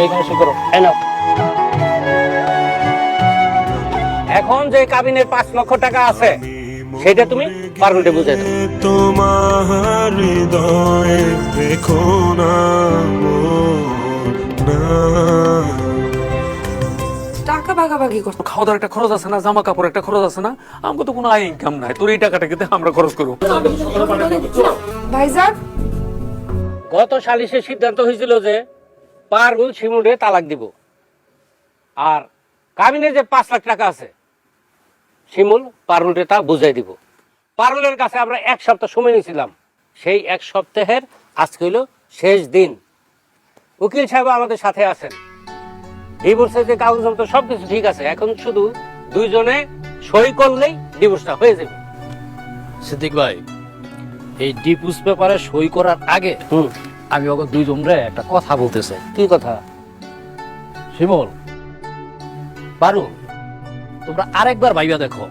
এখানে সই করো। এখন যে কাবিনের 5 লক্ষ টাকা আছে সেটা তুমি পারুলকে বুঝাই দাও। তোমার হৃদয়ে রেখো না টাকা ভাগাভাগি করতে খাওয়া দাওয়ার একটা খরচ আছে না, জামা কাপড় একটা খরচ আছে না, আমাকে তো কোনো আয় ইনকাম নাই, তোর এই টাকাটাকে আমরা খরচ করবো। ভাইজান গত সালিশে সিদ্ধান্ত হয়েছিল যে পারুল শিমুলকে তালাক দিব, আর কাবিনে যে 5 লাখ টাকা আছে শিমুল পারুলকে তা বুঝাই দিব। পারুলের কাছে আমরা 1 সপ্তাহ সময় নিয়েছিলাম, সেই 1 সপ্তাহের আজকে হইল শেষ দিন। উকিল সাহেব আমাদের সাথে আছেন, ডিভোর্সের যে কাগজপত্র সবকিছু ঠিক আছে, এখন শুধু দুইজনে সই করলেই ডিভোর্সটা হয়ে যাবে। সিদ্দিক ভাই, এই ডিভোর্স পেপারে সই করার আগে আমি ওকে দুইজনরে একটা কথা বলতে চাই। কি কথা? শিমুল, পারুল, তোমরা আরেকবার ভাইবা দেখো,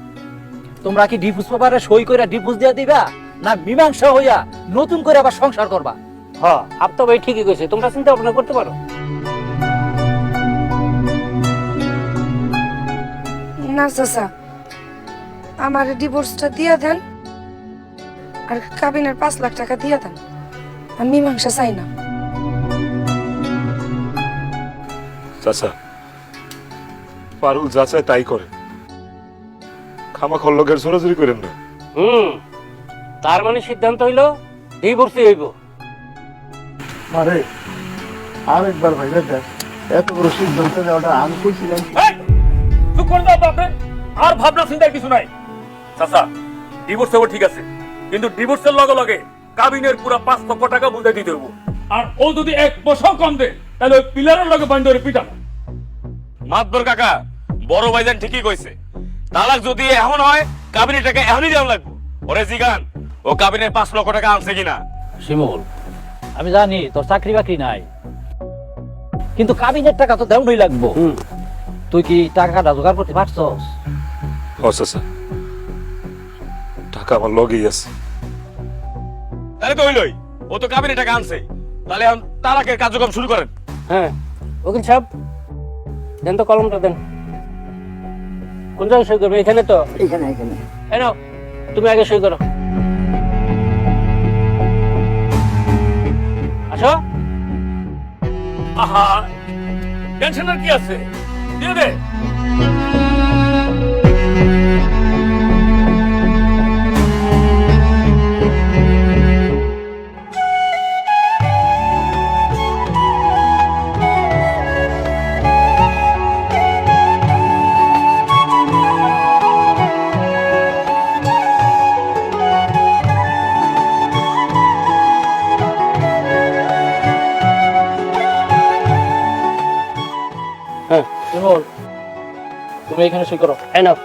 তোমরা কি ডিভোর্স পেপারে সই করে ডিভোর্স দিয়ে দিবা, না মীমাংসা হইয়া নতুন করে আবার সংসার করবা? হ্যাঁ, আপনি ভাই ঠিকই কইছে, তোমরা চিন্তা ভাবনা করতে পারো। না চাচা, আমার ডিভোর্সটা দিয়ে দেন আর কাবিনের 5 লাখ টাকা দিয়ে দেন, আমি মীমাংসা চাই না। চাচা, পারুল যা চায় তাই করে, খামাখল লোকের জোরাজুরি করেন না। তার মানে সিদ্ধান্ত হইলো ডিভোর্সই হইব। আরে আরেকবার ভাইরা দেখ, এত বড় সিদ্ধান্ত নেওয়াটা আমি কইছিলাম। চুপ করে দাও বাপরে, আর ভাবনা চিন্তার কিছু নাই। চাচা, ডিভোর্স হবে ঠিক আছে, কিন্তু ডিভোর্সের লগে লগে কাবিনের পুরো 5 লক্ষ টাকা বুঝে দিতে হইব। আর ও যদি 1 পয়সাও কম দেয় তাহলে ওই পিলারের লগে বান্ধ ধরে পিটাবো। মাতবর কাকা, বড় ভাইজান ঠিকই কইছে, তালাক যদি এখন হয় কাবিনের টাকা এখনই দেওয়া লাগবো। ওরে জিগান, ও কাবিনের 5 লক্ষ টাকা আনছে কিনা। শিমুল, আমি জানি তোর চাকরি বাকরি নাই, কিন্তু কাবিনের টাকা তো দেওয়াই লাগবো। তুই কি টাকাটা জোগাড় করতে পারছস? ও চাচা, টাকা আমার লগেই আছে। তাহলে তো হইলই, ও তো কাবিনের টাকা আনছে, তাহলে এখন তালাকের কার্যক্রম শুরু করেন। হ্যাঁ, উকিল সাহেব দেন তো কলমটা দেন। কোন জায়গায় সই করবে? এখানে তো? এখানে এখানে এই নাও, তুমি আগে সই করো। আসো। আহা, টেনশনের কি আছে, দিয়ে দে। হ্যাঁ, শিমুল, তুমি এখানে সই করো। এই নাও।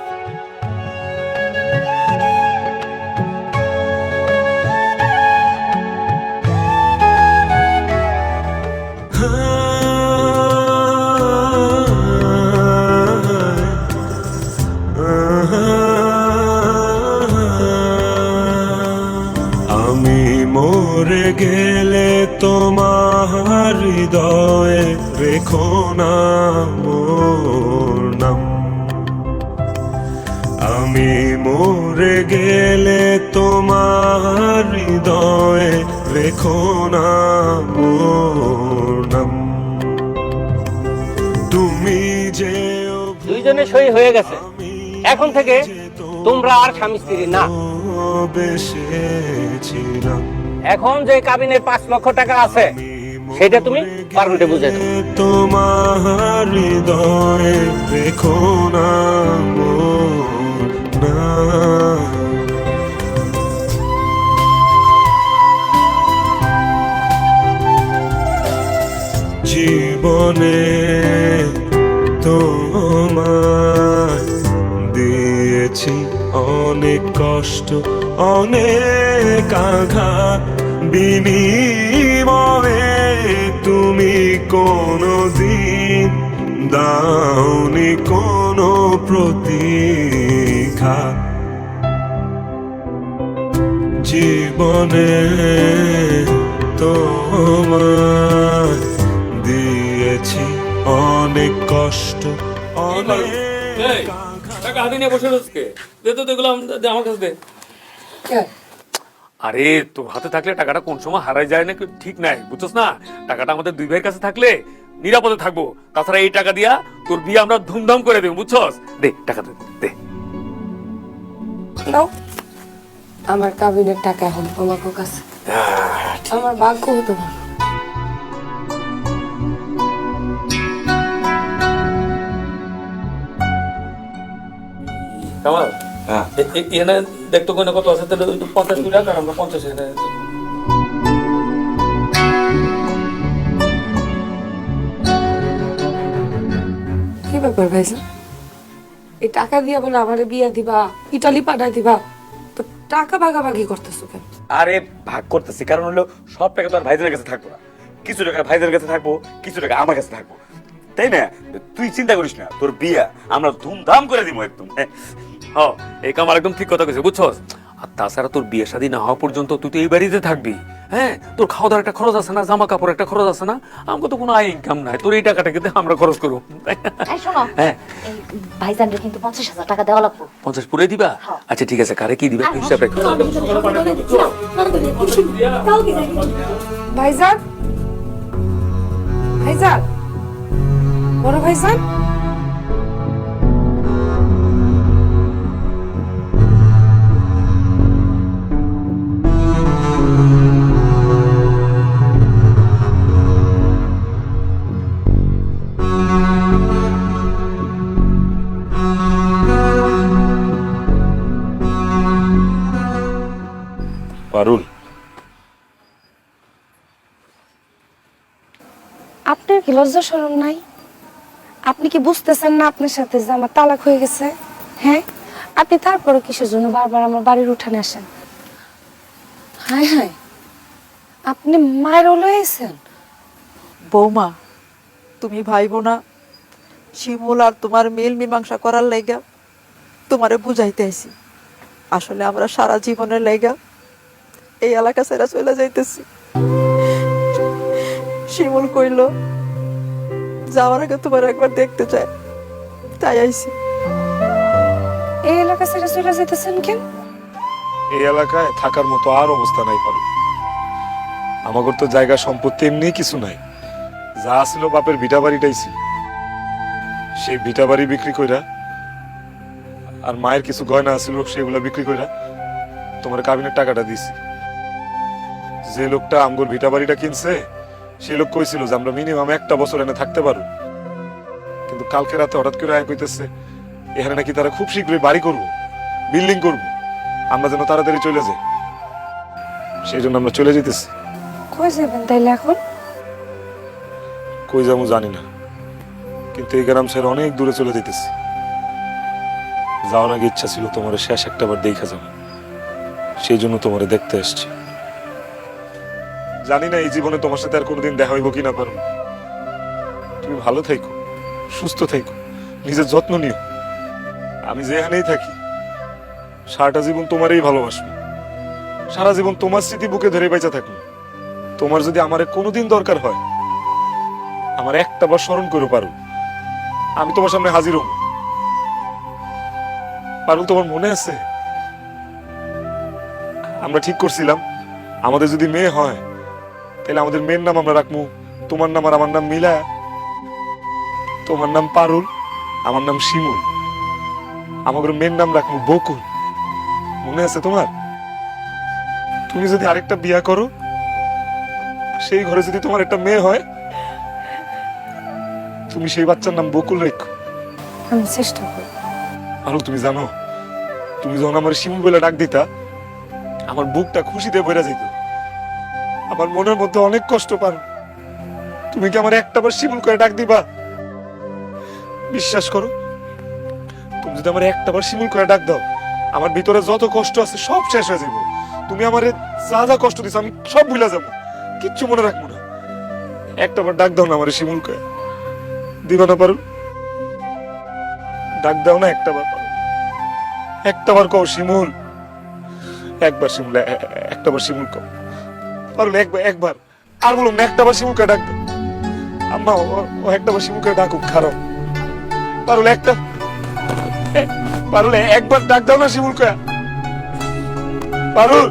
আমি মরে গেলে তোমার হৃদয়ে রেখো না মোর নাম। আমি মরে গেলে তোমার হৃদয়ে রেখো না মোর নাম। তুমি যে দুইজনে সই হয়ে গেছে, এখন থেকে তোমরা আর স্বামী স্ত্রী না। বেসেছিলাম, এখন যে কাবিনের 5 লক্ষ টাকা আছে সেটা তুমি পারুলকে বুঝাই দাও। তোমার হৃদয়ে রেখো না মোর নাম। জীবনে তোমায় দিয়েছি অনেক কষ্ট, অনেক আঘাত, বিনিময়ে তুমি কোনদিন দাওনি কোনো প্রতিঘাত। জীবনে তোমায় দিয়েছি এই, টাকা হাতে নিয়ে বসে রয়েছে দে তো দেখলাম, দে আমার কাছে দে। কে? আরে তোর হাতে থাকলে টাকাটা কোন সময় হারাই যায় না ঠিক নাই, বুঝছস না? টাকাটা আমাদের দুই ভাইয়ের কাছে থাকলে নিরাপদে থাকবো। তাছাড়া এই টাকা দিয়া তোর বিয়ে আমরা ধুমধাম করে দেবো, বুঝছস? দে টাকা দে, দে। দাও। আমার কাবিনের টাকা এখন তোমাকে কাছে। আমার ভাগ্য হতো ভালো। কামাল, এখানে দেখতো কোন কত আছে, তাহলে 50 কোটি টাকা, আমরা 50 এনে কি ব্যাপার ভাইজান? এই টাকা দিয়ে বলে আমারে বিয়া দিবা, ইটালি পাঠাই দিবা, তো টাকা ভাগাভাগি করতেছো কেন? আরে ভাগ করতেছি, কারণ হলো সব টাকা তো আর ভাইদের কাছে থাকবো না, কিছু টাকা ভাইদের কাছে থাকবো, কিছু টাকা আমার কাছে থাকবো, তাই না? তুই চিন্তা করিস না, তোর বিয়া আমরা ধুমধাম করে দিব একদম। হ্যাঁ, এই কামাল একদম ঠিক কথা কইছে, বুঝছস? আর তাছাড়া তোর বিয়ে শাদী না হওয়া পর্যন্ত তুই তো এই বাড়িতে থাকবি। হ্যাঁ, তোর খাওয়া দাওয়ার একটা খরচ আছে না, জামা কাপড় একটা খরচ আছে না, আমাকে তো কোনো আয় ইনকাম নাই, তোর এই টাকাটা কিন্তু আমরা খরচ করবো। এই শোনো, হ্যাঁ, এই ভাইজানরে কিন্তু 50,000 টাকা দেওয়া লাগবে। 50 পুরে দিবা? আচ্ছা ঠিক আছে, কারে কি দিবা হিসাব রেখো। ভাইজান, ভাইজান, বড় ভাইজান, পারুল, আপনার কি লজ্জা শরম নাই? আপনি কি বুঝতেছেন না আপনার সাথে যে আমার তালাক হয়ে গেছে? হ্যাঁ, আপনি তারপরে কিসের জন্য বারবার আমার বাড়ির উঠানে আসেন? হায় হায়, আপনি মায়ের লয়েছেন? বৌমা, তুমি ভাইবো না শিমুল আর তোমার মিল মীমাংসা করার লাইগা তোমারে বুঝাইতে আইছি। আসলে আমরা সারা জীবনের লাইগা এই এলাকা ছেড়ে চলে যাইতেছি। শিমুল কইল যাওয়ার আগে তোমার একবার দেখতে চায়, তাই আইছি। এই এলাকা ছেড়ে চলে যেতেছেন কেন? এই এলাকায় থাকার মতো আর অবস্থা নাই পারুল। আমাদের তো জায়গা সম্পত্তি এমনি কিছু নাই, যা ছিল বাপের ভিটা বাড়িটাই ছিল। সেই ভিটা বাড়ি বিক্রি কইরা আর মায়ের কিছু গয়না ছিল সেগুলা বিক্রি কইরা তোমার কাবিনের টাকাটা দিছি। যে লোকটা আমগর ভিটা বাড়িটা কিনছে সেই লোক কইছিল যে আমরা মিনিমাম 1টা বছর এনে থাকতে পারবো, কিন্তু কালকে রাতে হঠাৎ করে আয় কইতেছে এখানে নাকি তারা খুব শীঘ্রই বাড়ি করব, বিল্ডিং করব, আমরা যেন তাড়াতাড়ি চলে যাই। সেই জন্য আমরা চলে যেতেছি। কই যাবেন তাইলে এখন? কই যাবো জানি না, কিন্তু এই গ্রাম ছেড়ে অনেক দূরে চলে যেতেছি। যাওয়ার আগে ইচ্ছা ছিল তোমার শেষ একটা বার দেখা যাবো, সেই জন্য তোমারে দেখতে আসছি। জানি না এই জীবনে তোমার সাথে আর কোনোদিন দেখা হইব কিনা পারো। তুমি ভালো থাইকো, সুস্থ থাইকো, নিজের যত্ন নিও। আমি যেখানেই থাকি সারাটা জীবন তোমারই ভালোবাসবো, সারা জীবন তোমার স্মৃতি বুকে ধরে বেঁচে থাকবো। তোমার যদি আমারে কোনোদিন দরকার হয় আমার একটা বার স্মরণ করে পারো, আমি তোমার সামনে হাজির হব। পারুল, তোমার মনে আছে আমরা ঠিক করছিলাম আমাদের যদি মেয়ে হয় তাহলে আমাদের মেয়ের নাম আমরা রাখবো তোমার নাম আর আমার নাম মিলা। তোমার নাম পারুল, আমার নাম শিমুল, আমাদের মেয়ের নাম রাখবো বকুল। মনে আছে তোমার? তুমি যদি আরেকটা বিয়া করো, সেই ঘরে যদি তোমার একটা মেয়ে হয়, তুমি সেই বাচ্চার নাম বকুল রেখো। আমি চেষ্টা করব। পারুল, তুমি জানো তুমি যখন আমার শিমুল বলে ডাক দিতা আমার বুকটা খুশিতে ভরে যেত। আমার মনের মধ্যে অনেক কষ্ট পারো, তুমি কি আমার একটাবার শিমুল করে ডাক দিবা? বিশ্বাস করো, তুমি যদি আমার একটাবার শিমুল করে ডাক দাও আমার ভিতরে যত কষ্ট আছে সব শেষ হয়ে যাবো। তুমি আমারে যা যা কষ্ট দিছো আমি সব ভুলে যাবো, কিচ্ছু মনে রাখবো না। একটাবার ডাক দাও না আমার শিমুল করে, দিবা না পারুল? ডাক দাও না একটাবার, একটাবার কও শিমুল, একবার শিমুল, একটাবার শিমুল কও পারুল, একবার আর বলুন না, একটাবার শিমুল করে ডাক দাও। আম্মা ও একটাবার শিমুল করে ডাকুক, খারাপ পারুল একটা পারুল একবার ডাক দাও না শিমুল কয়া পারুল